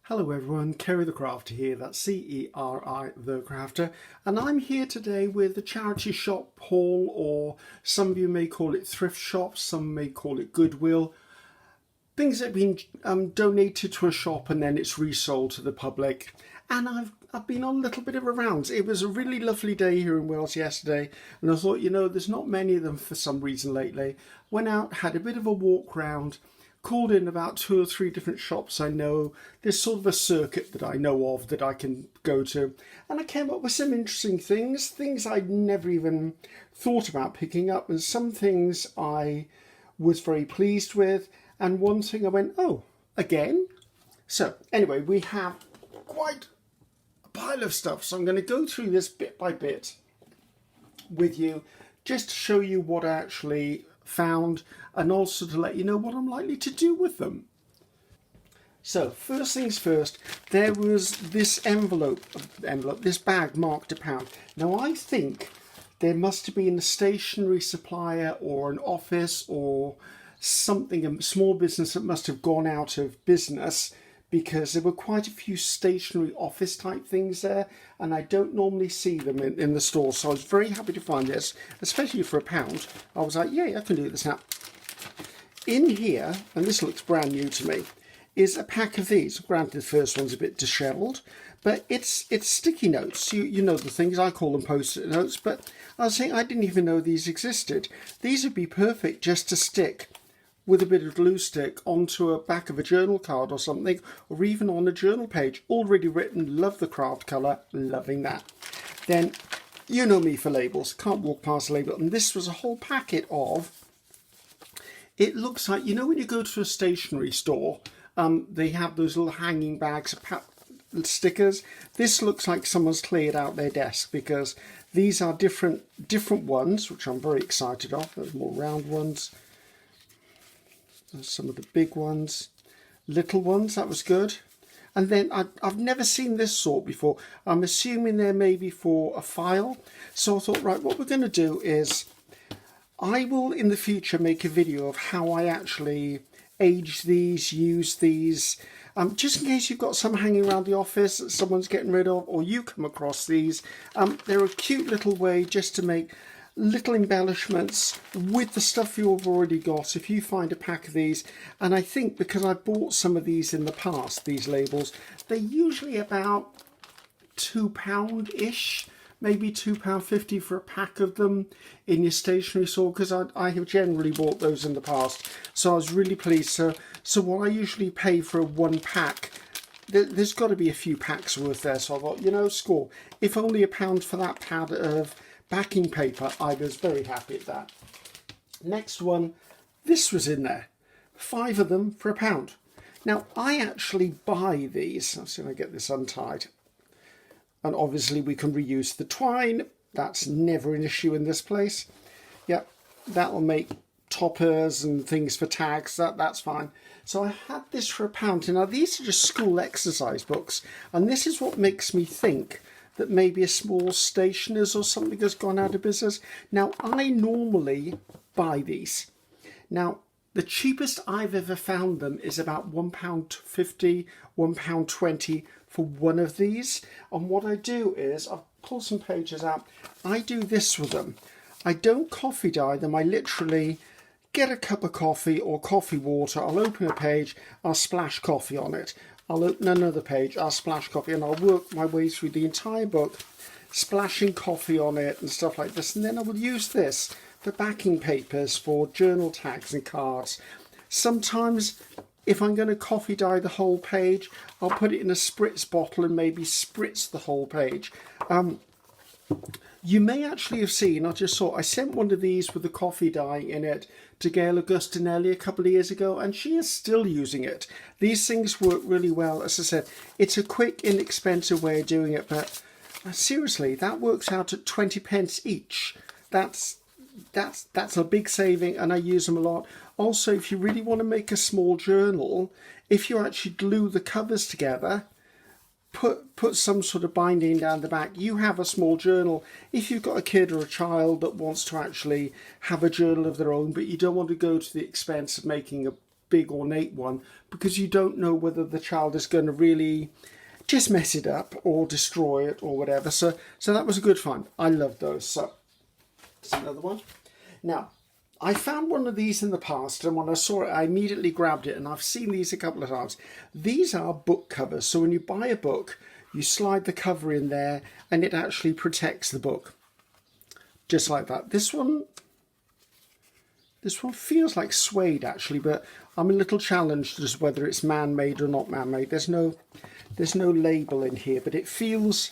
Hello everyone, Ceri the Crafter here, that's C-E-R-I the Crafter, and I'm here today with the charity shop haul, or some of you may call it thrift shops, some may call it Goodwill. Things that have been donated to a shop and then it's resold to the public. And I've been on a little bit of a round. It was a really lovely day here in Wales yesterday, and I thought, there's not many of them for some reason lately. Went out, had a bit of a walk round, called in about 2 or 3 different shops I know. There's sort of a circuit that I know of that I can go to. And I came up with some interesting things I'd never even thought about picking up, and some things I was very pleased with, and one thing I went, oh, again? So anyway, we have quite a pile of stuff, so I'm going to go through this bit by bit with you just to show you what I actually found, and also to let you know what I'm likely to do with them. So first things first, there was this envelope, this bag marked £1. Now I think there must have been a stationery supplier or an office or something, a small business that must have gone out of business, because there were quite a few stationery office type things there, and I don't normally see them in the store. So I was very happy to find this, especially for £1. I was like, yeah, I can do this now. In here, and this looks brand new to me, is a pack of these. Granted, the first one's a bit dishevelled, but it's sticky notes. You know the things, I call them post-it notes, but I was saying I didn't even know these existed. These would be perfect just to stick with a bit of glue stick onto a back of a journal card or something, or even on a journal page. Already written, love the craft colour, loving that. Then, you know me for labels, can't walk past a label, and this was a whole packet of, it looks like, when you go to a stationery store, they have those little hanging bags of stickers. This looks like someone's cleared out their desk, because these are different ones, which I'm very excited of. There's more round ones. There's some of the big ones, little ones, that was good. And then I've never seen this sort before. I'm assuming they're maybe for a file. So I thought, right, what we're going to do is I will in the future make a video of how I actually age these, use these, just in case you've got some hanging around the office that someone's getting rid of, or you come across these. They're a cute little way just to make little embellishments with the stuff you've already got. If you find a pack of these, and I think because I bought some of these in the past, these labels, they're usually about £2-ish, maybe £2.50 for a pack of them in your stationery store, because I have generally bought those in the past. So I was really pleased. So what I usually pay for a 1 pack, there's got to be a few packs worth there. So I thought, score. If only £1 for that pad of backing paper, I was very happy at that. Next one, this was in there. 5 of them for £1. Now, I actually buy these. Let's see if I get this untied. And obviously we can reuse the twine. That's never an issue in this place. Yep, that'll make toppers and things for tags. That's fine. So I had this for £1. Now, these are just school exercise books. And this is what makes me think that maybe a small stationer's or something has gone out of business. Now, I normally buy these. Now, the cheapest I've ever found them is about £1.50, £1.20 for one of these. And what I do is, I'll pull some pages out, I do this with them. I don't coffee dye them, I literally get a cup of coffee or coffee water, I'll open a page, I'll splash coffee on it. I'll open another page, I'll splash coffee, and I'll work my way through the entire book, splashing coffee on it and stuff like this. And then I will use this for backing papers, for journal tags and cards. Sometimes, if I'm going to coffee dye the whole page, I'll put it in a spritz bottle and maybe spritz the whole page. You may actually have seen, I sent one of these with the coffee dye in it to Gail Augustinelli a couple of years ago, and she is still using it. These things work really well. As I said, it's a quick, inexpensive way of doing it, but seriously, that works out at 20p each. That's a big saving, and I use them a lot. Also, if you really want to make a small journal, if you actually glue the covers together, put some sort of binding down the back, you have a small journal. If you've got a kid or a child that wants to actually have a journal of their own, but you don't want to go to the expense of making big ornate one, because you don't know whether the child is going to really just mess it up or destroy it or whatever. So that was a good find. I love those. So there's another one. Now, I found one of these in the past, and when I saw it, I immediately grabbed it, and I've seen these a couple of times. These are book covers. So when you buy a book, you slide the cover in there, and it actually protects the book. Just like that. This one feels like suede, actually, but I'm a little challenged as whether it's man-made or not man-made. There's no label in here, but it feels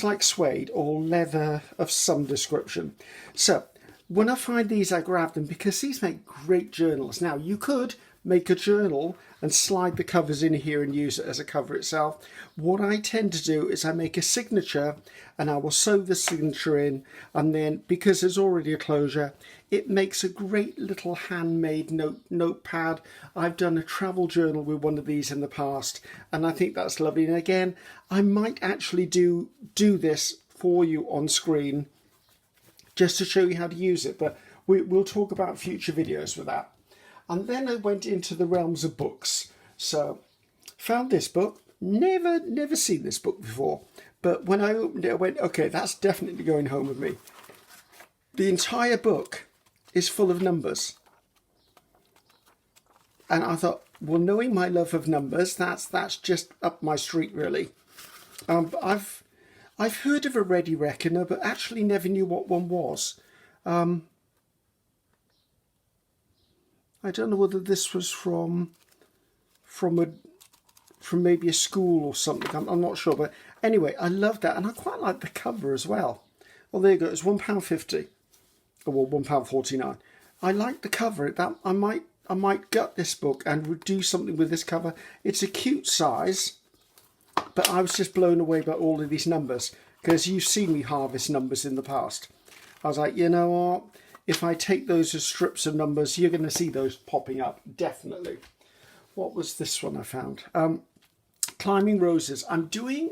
like suede or leather of some description. So when I find these, I grab them because these make great journals. Now, you could make a journal and slide the covers in here and use it as a cover itself. What I tend to do is I make a signature and I will sew the signature in, and then because there's already a closure, it makes a great little handmade notepad. I've done a travel journal with one of these in the past, and I think that's lovely. And again, I might actually do this for you on screen just to show you how to use it, but we'll talk about future videos with that. And then I went into the realms of books. So found this book, never seen this book before, but when I opened it, I went, okay, that's definitely going home with me. The entire book is full of numbers. And I thought, well, knowing my love of numbers, that's just up my street, really. I've heard of a Ready Reckoner, but actually never knew what one was. I don't know whether this was from maybe a school or something. I'm not sure, but anyway, I love that, and I quite like the cover as well. Well, there you go. It's £1.50, or well, £1.49. I like the cover. That I might gut this book and do something with this cover. It's a cute size, but I was just blown away by all of these numbers, because you've seen me harvest numbers in the past. I was like, you know what? If I take those as strips of numbers, you're going to see those popping up, definitely. What was this one I found? Climbing Roses. I'm doing,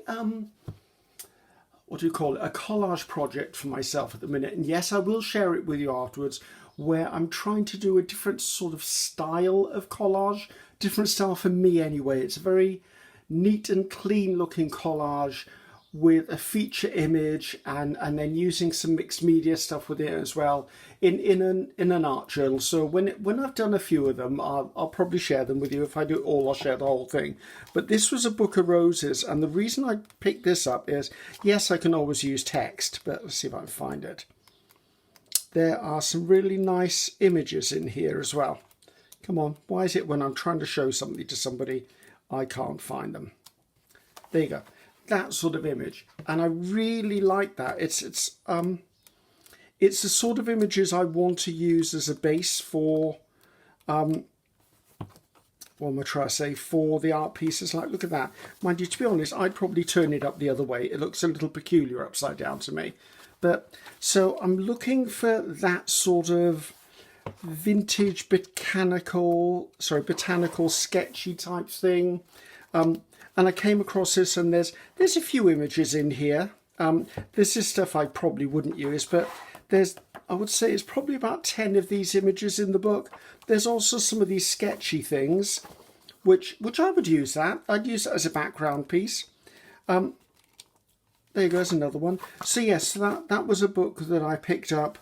what do you call it? A collage project for myself at the minute. And yes, I will share it with you afterwards, where I'm trying to do a different sort of style of collage. Different style for me anyway. It's a very neat and clean looking collage with a feature image and then using some mixed media stuff with it as well in an art journal. So when I've done a few of them, I'll probably share them with you. If I do it all, I'll share the whole thing. But this was a book of roses, and the reason I picked this up is, yes, I can always use text, but let's see if I can find it. There are some really nice images in here as well. Come on, why is it when I'm trying to show something to somebody, I can't find them? There you go. That sort of image, and I really like that. It's the sort of images I want to use as a base for what am I trying to say, for the art pieces. Like, look at that. Mind you, to be honest, I'd probably turn it up the other way. It looks a little peculiar upside down to me. But so I'm looking for that sort of vintage botanical sketchy type thing. And I came across this, and there's a few images in here. This is stuff I probably wouldn't use, but I would say it's probably about 10 of these images in the book. There's also some of these sketchy things, which I would use that. I'd use it as a background piece. There you go, there's another one. So yes, that was a book that I picked up.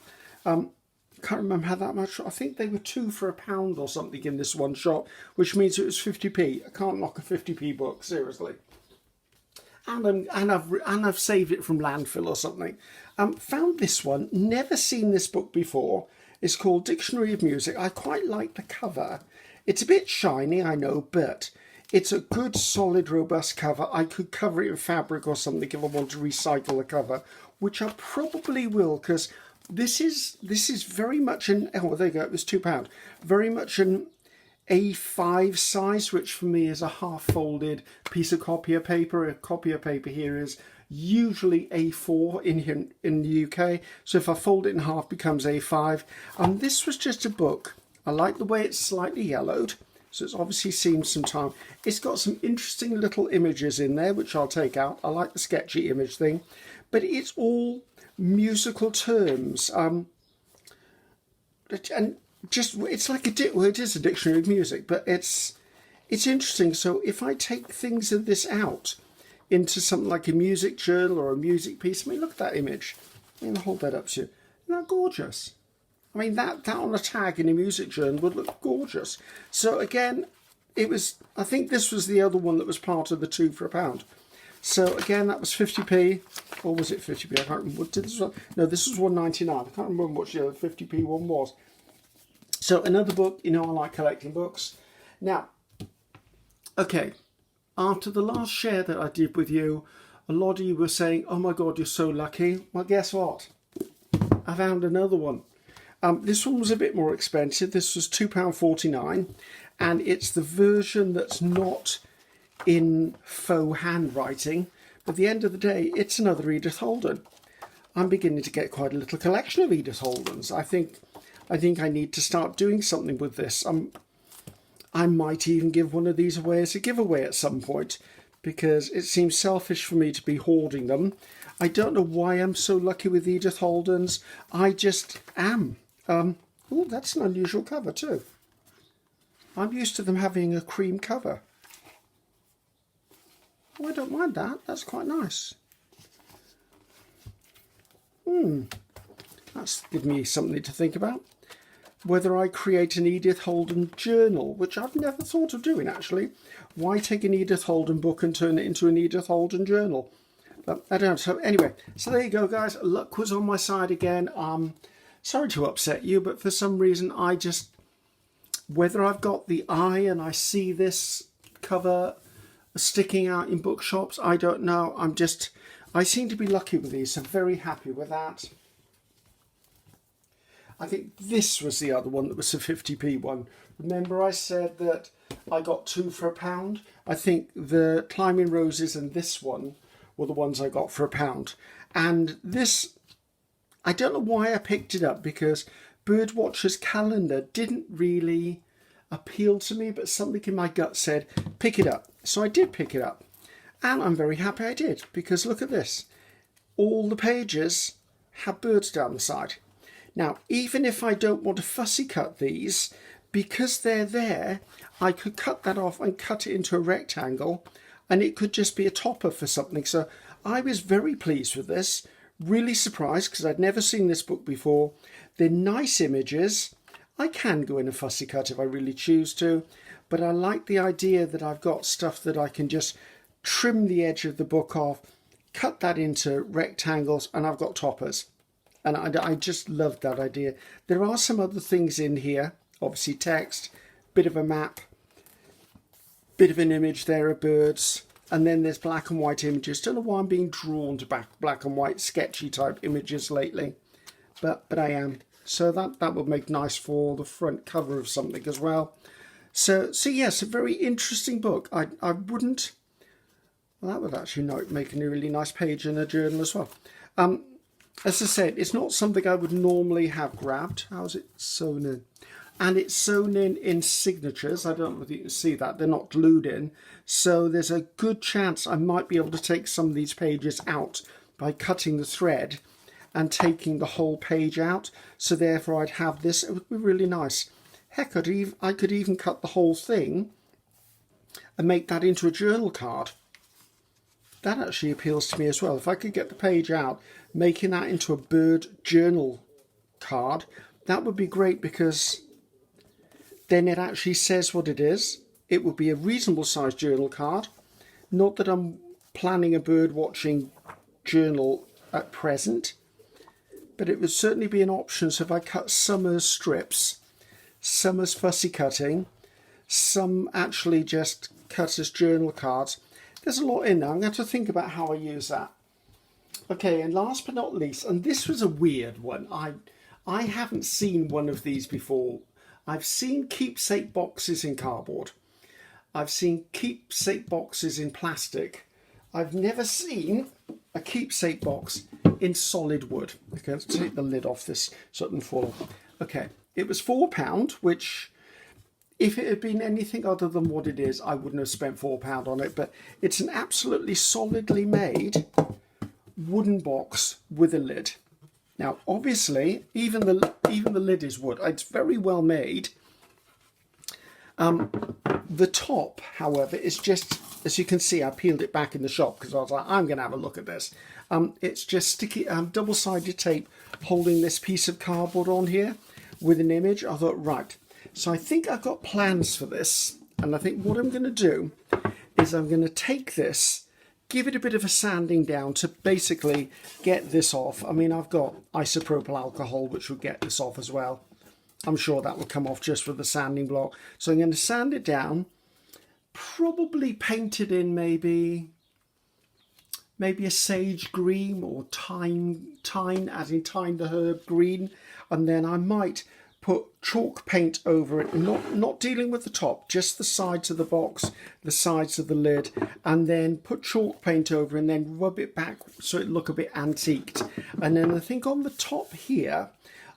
Can't remember how that much. I think they were £2 for £1 or something in this one shop, which means it was 50p. I can't knock a 50p book, seriously. And I've saved it from landfill or something. Found this one. Never seen this book before. It's called Dictionary of Music. I quite like the cover. It's a bit shiny, I know, but it's a good, solid, robust cover. I could cover it in fabric or something if I want to recycle the cover, which I probably will, because this is very much an, oh, there you go, it was £2. Very much an A5 size, which for me is a half-folded piece of copier paper. A copier paper here is usually A4 in the UK. So if I fold it in half, it becomes A5. And this was just a book. I like the way it's slightly yellowed, so it's obviously seen some time. It's got some interesting little images in there, which I'll take out. I like the sketchy image thing, but it's all musical terms, and just, it's like well, it is a dictionary of music, but it's interesting. So if I take things of this out into something like a music journal or a music piece, I mean, look at that image. I'm going to hold that up to you. Isn't that gorgeous? I mean, that on a tag in a music journal would look gorgeous. So again, I think this was the other one that was part of the 2 for £1. So again, that was 50p, or was it 50p? I can't remember. What did this one? No, this was 1.99. I can't remember what the other 50p one was. So another book, you know, I like collecting books. Now, okay, after the last share that I did with you, a lot of you were saying, oh my God, you're so lucky. Well, guess what? I found another one. This one was a bit more expensive. This was £2.49, and it's the version that's not in faux handwriting. But at the end of the day, it's another Edith Holden. I'm beginning to get quite a little collection of Edith Holdens. I think I need to start doing something with this. I might even give one of these away as a giveaway at some point, because it seems selfish for me to be hoarding them. I don't know why I'm so lucky with Edith Holdens. I just am. Oh, that's an unusual cover too. I'm used to them having a cream cover. Oh, I don't mind that. That's quite nice. That's given me something to think about. Whether I create an Edith Holden journal, which I've never thought of doing actually. Why take an Edith Holden book and turn it into an Edith Holden journal? But I don't know. So anyway, so there you go, guys. Luck was on my side again. Sorry to upset you, but for some reason whether I've got the eye and I see this cover sticking out in bookshops, I don't know. I seem to be lucky with these, so very happy with that. I think this was the other one that was a 50p one. Remember I said that I got 2 for £1? I think the Climbing Roses and this one were the ones I got for £1. And this, I don't know why I picked it up, because Birdwatcher's Calendar didn't really appeal to me, but something in my gut said, pick it up. So I did pick it up. And I'm very happy I did, because look at this. All the pages have birds down the side. Now, even if I don't want to fussy cut these, because they're there, I could cut that off and cut it into a rectangle, and it could just be a topper for something. So I was very pleased with this, really surprised, because I'd never seen this book before. They're nice images. I can go in a fussy cut if I really choose to, but I like the idea that I've got stuff that I can just trim the edge of the book off, cut that into rectangles, and I've got toppers. And I just loved that idea. There are some other things in here, obviously text, bit of a map, bit of an image there of birds, and then there's black and white images. Don't know why I'm being drawn to black and white sketchy type images lately, but I am. So that would make nice for the front cover of something as well. So yes, a very interesting book. I wouldn't. Well, that would actually make a really nice page in a journal as well. As I said, it's not something I would normally have grabbed. How's it sewn in? And it's sewn in signatures. I don't know if you can see that. They're not glued in. So there's a good chance I might be able to take some of these pages out by cutting the thread and taking the whole page out. So therefore I'd have this. It would be really nice. Heck, I could even cut the whole thing and make that into a journal card. That actually appeals to me as well. If I could get the page out, making that into a bird journal card, that would be great, because then it actually says what it is. It would be a reasonable sized journal card. Not that I'm planning a bird watching journal at present, but it would certainly be an option. So if I cut some as strips, some as fussy cutting, some actually just cut as journal cards, there's a lot in there. I'm going to think about how I use that. Okay, and last but not least, and this was a weird one. I haven't seen one of these before. I've seen keepsake boxes in cardboard. I've seen keepsake boxes in plastic. I've never seen a keepsake box in solid wood. Okay, let's take the lid off this so it doesn't fall. Okay, it was £4, which, if it had been anything other than what it is, I wouldn't have spent £4 on it. But it's an absolutely solidly made wooden box with a lid. Now, obviously, even the lid is wood. It's very well made. The top, however, is just, as you can see, I peeled it back in the shop because I was like, I'm going to have a look at this. It's just sticky, double-sided tape holding this piece of cardboard on here with an image. I thought, right. So I think I've got plans for this. And I think what I'm going to do is I'm going to take this, give it a bit of a sanding down to basically get this off. I mean, I've got isopropyl alcohol, which will get this off as well. I'm sure that will come off just with the sanding block. So I'm going to sand it down, probably paint it in maybe a sage green or thyme, as in thyme the herb green. And then I might put chalk paint over it, not dealing with the top, just the sides of the box, the sides of the lid, and then put chalk paint over and then rub it back so it look a bit antiqued. And then I think on the top here,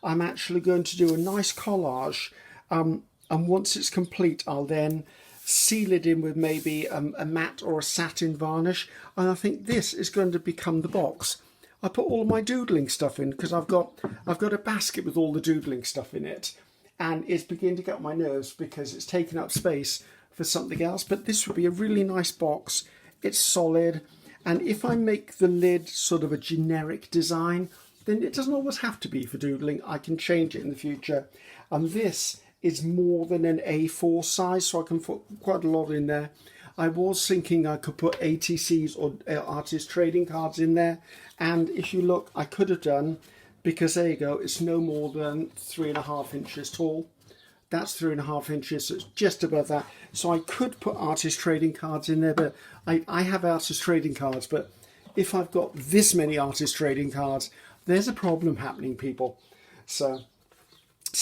I'm actually going to do a nice collage, and once it's complete, I'll then seal it in with maybe a matte or a satin varnish, and I think this is going to become the box. I put all of my doodling stuff in because I've got a basket with all the doodling stuff in it, and it's beginning to get on my nerves because it's taking up space for something else. But this would be a really nice box. It's solid, and if I make the lid sort of a generic design, then it doesn't always have to be for doodling. I can change it in the future. And this is more than an A4 size, so I can put quite a lot in there. I was thinking I could put ATCs or artist trading cards in there, and if you look, I could have done, because there you go, it's no more than 3.5 inches tall. That's 3.5 inches, so it's just above that. So I could put artist trading cards in there, but I have artist trading cards, but if I've got this many artist trading cards, there's a problem happening, people. So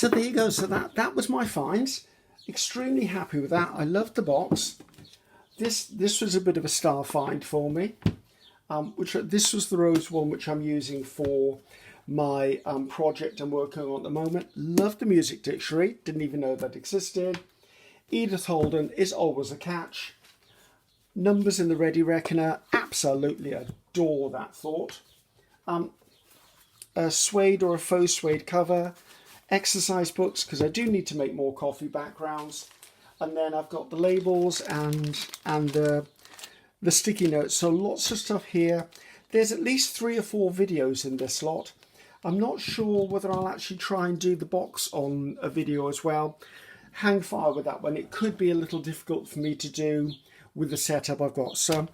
there you go. So that was my finds. Extremely happy with that. I loved the box. This was a bit of a star find for me. This was the rose one, which I'm using for my project I'm working on at the moment. Love the music dictionary. Didn't even know that existed. Edith Holden is always a catch. Numbers in the Ready Reckoner. Absolutely adore that thought. A suede or a faux suede cover. Exercise books, because I do need to make more coffee backgrounds. And then I've got the labels and the sticky notes. So lots of stuff here. There's at least 3 or 4 videos in this lot. I'm not sure whether I'll actually try and do the box on a video as well. Hang fire with that one. It could be a little difficult for me to do with the setup I've got. So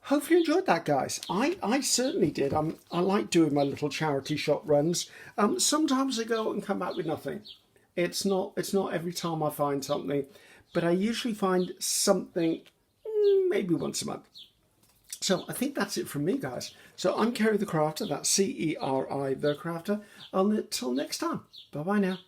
hopefully you enjoyed that, guys. I certainly did. I like doing my little charity shop runs. Sometimes I go and come back with nothing. It's not every time I find something, but I usually find something maybe once a month. So I think that's it from me, guys. So I'm Ceri the Crafter. That's Ceri the Crafter. Until next time. Bye-bye now.